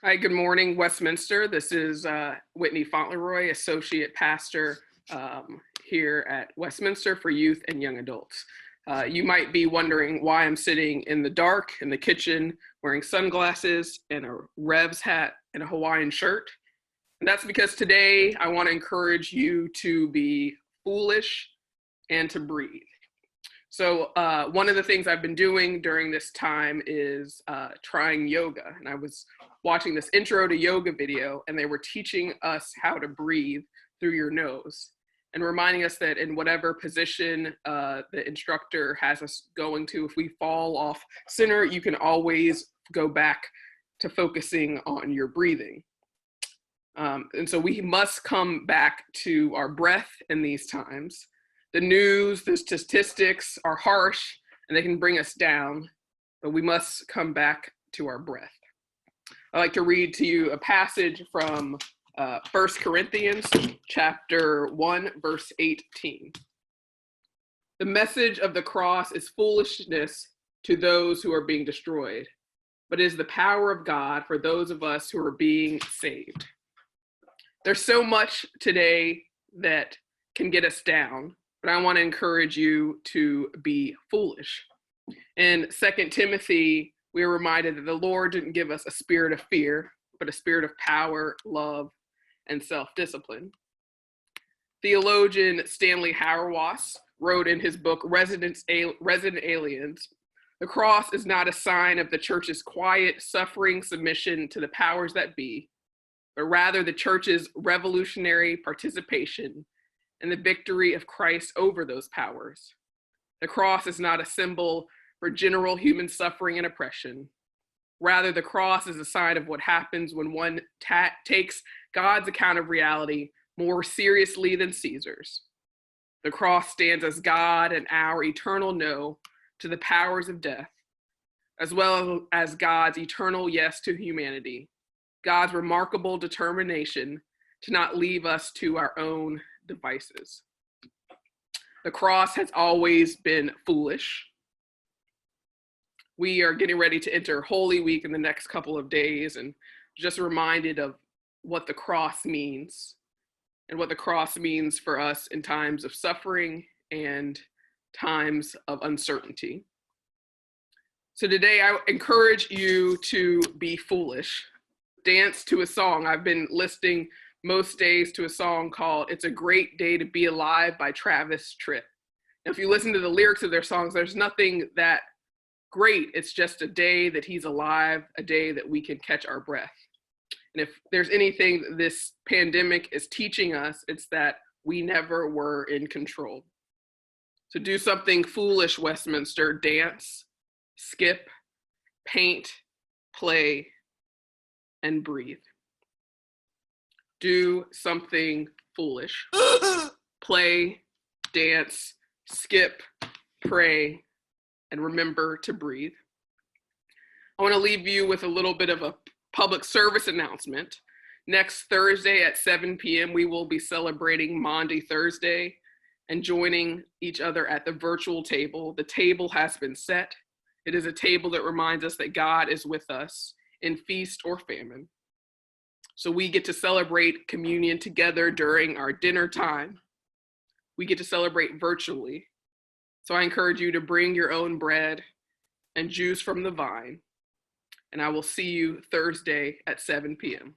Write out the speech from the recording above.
Hi, good morning, Westminster. This is Whitney Fauntleroy, Associate Pastor here at Westminster for Youth and Young Adults. You might be wondering why I'm sitting in the dark in the kitchen wearing sunglasses and a Revs hat and a Hawaiian shirt. And that's because today I want to encourage you to be foolish and to breathe. So one of the things I've been doing during this time is trying yoga. And I was watching this intro to yoga video, and they were teaching us how to breathe through your nose and reminding us that in whatever position the instructor has us going to, if we fall off center, you can always go back to focusing on your breathing. And so we must come back to our breath in these times. The news, the statistics are harsh and they can bring us down, but we must come back to our breath. I'd like to read to you a passage from 1 Corinthians chapter 1, verse 18. The message of the cross is foolishness to those who are being destroyed, but is the power of God for those of us who are being saved. There's so much today that can get us down, but I want to encourage you to be foolish. In 2 Timothy, we are reminded that the Lord didn't give us a spirit of fear, but a spirit of power, love, and self-discipline. Theologian Stanley Hauerwas wrote in his book, Resident Aliens, the cross is not a sign of the church's quiet, suffering submission to the powers that be, but rather the church's revolutionary participation and the victory of Christ over those powers. The cross is not a symbol for general human suffering and oppression. Rather, the cross is a sign of what happens when one takes God's account of reality more seriously than Caesar's. The cross stands as God and our eternal no to the powers of death, as well as God's eternal yes to humanity, God's remarkable determination to not leave us to our own devices. The cross has always been foolish. We are getting ready to enter Holy Week in the next couple of days, and just reminded of what the cross means and what the cross means for us in times of suffering and times of uncertainty. So today I encourage you to be foolish. Dance to a song. I've been listening most days to a song called It's a Great Day to Be Alive by Travis Tritt. Now, if you listen to the lyrics of their songs, there's nothing that great. It's just a day that he's alive, a day that we can catch our breath. And if there's anything that this pandemic is teaching us, it's that we never were in control. So do something foolish, Westminster. Dance, skip, paint, play, and breathe. Do something foolish. Play, dance, skip, pray, and remember to breathe. I want to leave you with a little bit of a public service announcement. Next Thursday at 7 p.m., we will be celebrating Maundy Thursday and joining each other at the virtual table. The table has been set. It is a table that reminds us that God is with us in feast or famine. So we get to celebrate communion together during our dinner time. We get to celebrate virtually. So I encourage you to bring your own bread and juice from the vine. And I will see you Thursday at 7 p.m.